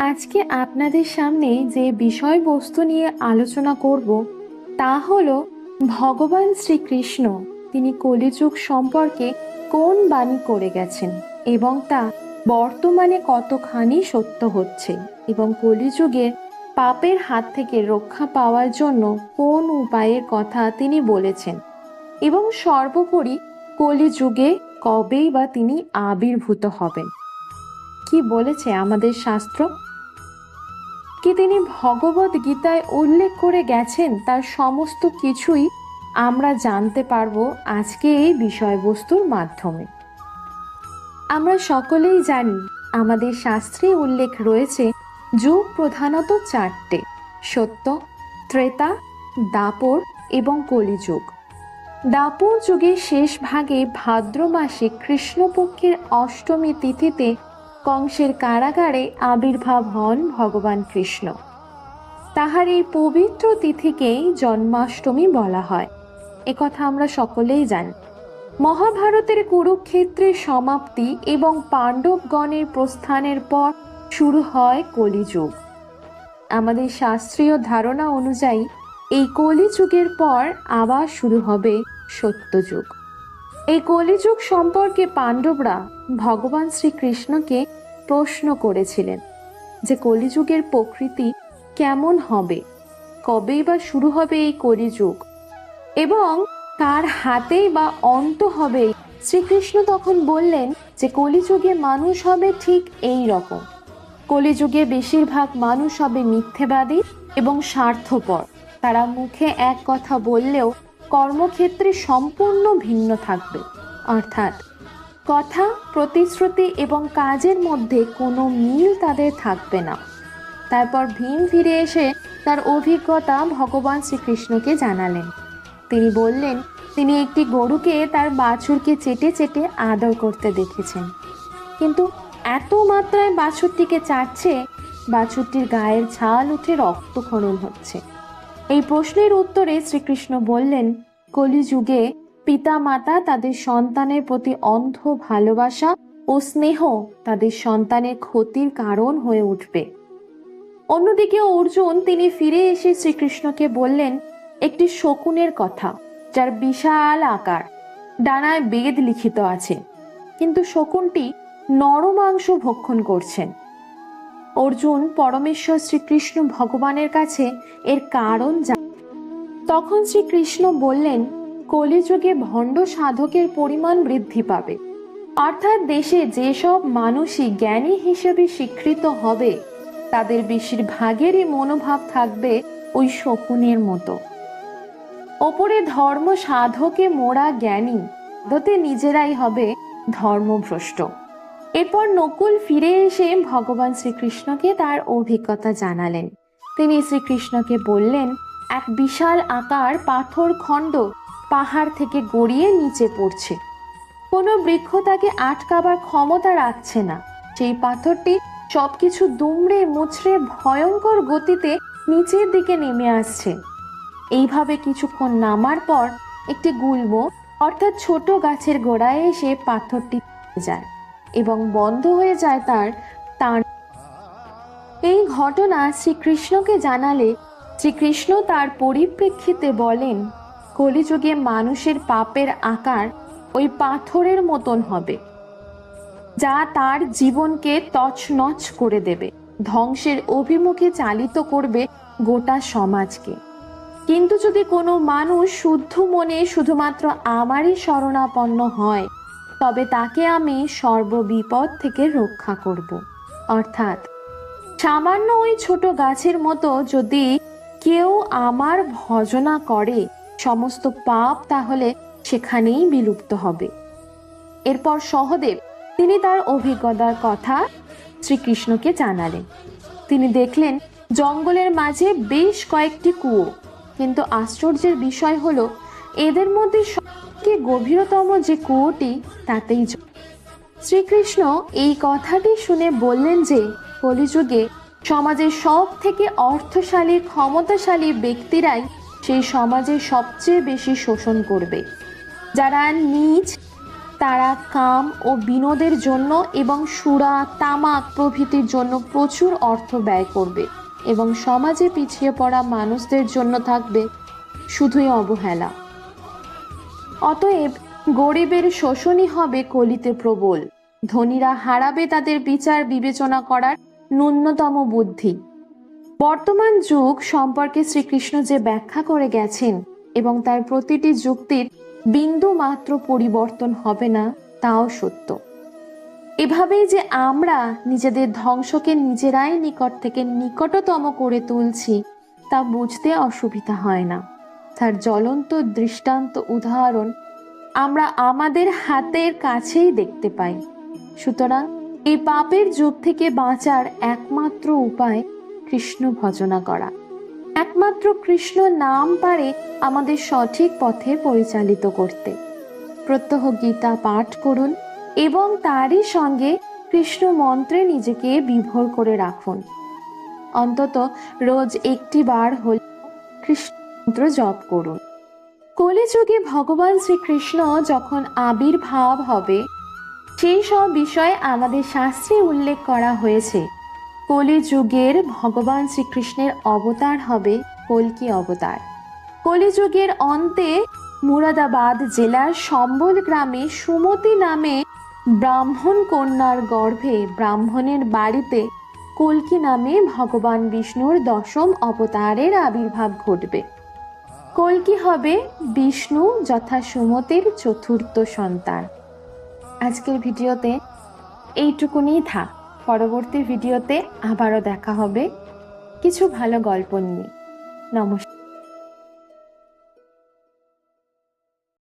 আজকে আপনাদের সামনে যে বিষয়বস্তু নিয়ে আলোচনা করব তা হলো ভগবান শ্রীকৃষ্ণ তিনি কলিযুগ সম্পর্কে কোন বাণী করে গেছেন এবং তা বর্তমানে কতখানি সত্য হচ্ছে এবং কলিযুগের পাপের হাত থেকে রক্ষা পাওয়ার জন্য কোন উপায়ের কথা তিনি বলেছেন এবং সর্বোপরি কলিযুগে কবেই বা তিনি আবির্ভূত হবেন। কি বলেছে আমাদের শাস্ত্র, কি তিনি ভগবত গীতায় উল্লেখ করে গেছেন, তার সমস্ত কিছুই আমরা জানতে পারবো আজকে এই বিষয়বস্তুর মাধ্যমে। আমরা সকলেই জানি আমাদের শাস্ত্রে উল্লেখ রয়েছে যুগ প্রধানত চারটে: সত্য, ত্রেতা, দাপর এবং কলিযুগ। দাপর যুগের শেষ ভাগে ভাদ্র মাসে কৃষ্ণপক্ষের অষ্টমী তিথিতে কংসের কারাগারে আবির্ভাব হন ভগবান কৃষ্ণ। তাহার এই পবিত্র তিথিকেই জন্মাষ্টমী বলা হয়, একথা আমরা সকলেই জানি। মহাভারতের কুরুক্ষেত্রের সমাপ্তি এবং পাণ্ডবগণের প্রস্থানের পর শুরু হয় কলিযুগ। আমাদের শাস্ত্রীয় ধারণা অনুযায়ী এই কলিযুগের পর আবার শুরু হবে সত্যযুগ। এই কলিযুগ সম্পর্কে পাণ্ডবরা ভগবান শ্রীকৃষ্ণকে প্রশ্ন করেছিলেন যে কলিযুগের প্রকৃতি কেমন হবে, কবেই বা শুরু হবে এই কলিযুগ এবং কার হাতেই বা অন্ত হবে। শ্রীকৃষ্ণ তখন বললেন যে কলিযুগে মানুষ হবে ঠিক এই রকম। কলিযুগে বেশিরভাগ মানুষ হবে মিথ্যেবাদী এবং স্বার্থপর। তারা মুখে এক কথা বললেও কর্মক্ষেত্রে সম্পূর্ণ ভিন্ন থাকবে, অর্থাৎ কথা, প্রতিশ্রুতি এবং কাজের মধ্যে কোনো মিল তাদের থাকবে না। তারপর ভীম ফিরে এসে তার অভিজ্ঞতা ভগবান শ্রীকৃষ্ণকে জানালেন। তিনি বললেন তিনি একটি গরুকে তার বাছুরকে চেটে চেটে আদর করতে দেখেছেন, কিন্তু এত মাত্রায় বাছুরটিকে চাটছে বাছুরটির গায়ের ছাল উঠে রক্তক্ষরণ হচ্ছে। এই প্রশ্নের উত্তরে শ্রীকৃষ্ণ বললেন কলিযুগে পিতা মাতা তাদের সন্তানের প্রতি অন্ধ ভালোবাসা ও স্নেহ তাদের সন্তানের ক্ষতির কারণ হয়ে উঠবে। অন্যদিকে অর্জুন তিনি ফিরে এসে শ্রীকৃষ্ণকে বললেন একটি শকুনের কথা, যার বিশাল আকার, ডানায় বেদ লিখিত আছে, কিন্তু শকুনটি নরমাংস ভক্ষণ করছেন। অর্জুন পরমেশ্বর শ্রীকৃষ্ণ ভগবানের কাছে এর কারণ তখন শ্রীকৃষ্ণ বললেন কলিযুগে ভণ্ড সাধকের পরিমাণ বৃদ্ধি পাবে, অর্থাৎ দেশে যেসব মানুষই জ্ঞানী হিসেবে স্বীকৃত হবে তাদের বেশিরভাগেরই মনোভাব থাকবে ওই শকুনের মতো। ওপরে ধর্ম সাধকে মোড়া জ্ঞানী আদতে নিজেরাই হবে ধর্মভ্রষ্ট। এরপর নকুল ফিরে এসে ভগবান শ্রীকৃষ্ণকে তার অভিজ্ঞতা জানালেন। তিনি শ্রীকৃষ্ণকে বললেন এক বিশাল আকার পাথর খণ্ড পাহাড় থেকে গড়িয়ে নিচে পড়ছে, কোনো বৃক্ষ তাকে আটকাবার ক্ষমতা রাখছে না। সেই পাথরটি সবকিছু দুমড়ে মুচড়ে ভয়ঙ্কর গতিতে নিচের দিকে নেমে আসছে। এইভাবে কিছুক্ষণ নামার পর একটি গুল্ম অর্থাৎ ছোট গাছের গোড়ায় এসে পাথরটি যায় এবং বন্ধ হয়ে যায় তার টান। এই ঘটনা শ্রীকৃষ্ণকে জানালে শ্রীকৃষ্ণ তার পরিপ্রেক্ষিতে বলেন কলিযুগে মানুষের পাপের আকার ওই পাথরের মতন হবে, যা তার জীবনকে তছনছ করে দেবে, ধ্বংসের অভিমুখে চালিত করবে গোটা সমাজকে। কিন্তু যদি কোনো মানুষ শুদ্ধ মনে শুধুমাত্র আমারই শরণাপন্ন হয় তবে তাকে আমি সর্ববিপদ থেকে রক্ষা করব। অর্থাৎ সামান্য ওই ছোট গাছের মতো যদি কেউ আমার ভজনা করে সমস্ত পাপ তাহলে সেখানেই বিলুপ্ত হবে। এরপর সহদেব তিনি তার অভিজ্ঞতার কথা শ্রীকৃষ্ণকে জানালেন। তিনি দেখলেন জঙ্গলের মাঝে বেশ কয়েকটি কুয়ো, কিন্তু আশ্চর্যের বিষয় হলো এদের মধ্যে সবচেয়ে গভীরতম যে কুয়োটি তাতেই শ্রীকৃষ্ণ এই কথাটি শুনে বললেন যে কলিযুগে সমাজের সব থেকে অর্থশালী ক্ষমতাশালী ব্যক্তিরাই সেই সমাজের সবচেয়ে বেশি শোষণ করবে। যারা নিজ তারা কাম ও বিনোদের জন্য এবং সুরা, তামাক প্রভৃতির জন্য প্রচুর অর্থ ব্যয় করবে এবং সমাজে পিছিয়ে পড়া মানুষদের জন্য থাকবে শুধুই অবহেলা। অতএব গরিবের শোষণই হবে কলিতে প্রবল। ধনীরা হারাবে তাদের বিচার বিবেচনা করার ন্যূনতম বুদ্ধি। বর্তমান যুগ সম্পর্কে শ্রীকৃষ্ণ যে ব্যাখ্যা করে গেছেন এবং তার প্রতিটি যুক্তির বিন্দু মাত্র পরিবর্তন হবে না, তাও সত্য। এভাবেই যে আমরা নিজেদের ধ্বংসকে নিজেরাই নিকট থেকে নিকটতম করে তুলছি, তা বুঝতে অসুবিধা হয় না। তার জ্বলন্ত দৃষ্টান্ত উদাহরণ আমরা আমাদের হাতের কাছেই দেখতে পাই। সুতরাং এই পাপের যুগ থেকে বাঁচার একমাত্র উপায় কৃষ্ণ ভজনা করা। একমাত্র কৃষ্ণ নাম পারে আমাদের সঠিক পথে পরিচালিত করতে। প্রত্যহ গীতা পাঠ করুন এবং তারই সঙ্গে কৃষ্ণ মন্ত্রে নিজেকে বিভোর করে রাখুন। অন্তত রোজ একটি বার হলে কৃষ্ণ মন্ত্র জপ করুন। কলিযুগে ভগবান শ্রীকৃষ্ণ যখন আবির্ভাব হবে, সেই সব বিষয়ে আমাদের শাস্ত্রে উল্লেখ করা হয়েছে। কলিযুগের ভগবান শ্রীকৃষ্ণের অবতার হবে কল্কি অবতার। কলিযুগের অন্তে মুরাদাবাদ জেলার সম্বল গ্রামে সুমতি নামে ব্রাহ্মণ কন্যার গর্ভে ব্রাহ্মণের বাড়িতে কল্কি নামে ভগবান বিষ্ণুর 10ম অবতারের আবির্ভাব ঘটবে। কল্কি হবে বিষ্ণু যথা সুমতির 4র্থ সন্তান। আজকের ভিডিওতে এইটুকুনি থাক। পরবর্তী ভিডিওতে আবারও দেখা হবে কিছু ভালো গল্প নিয়ে। নমস্কার।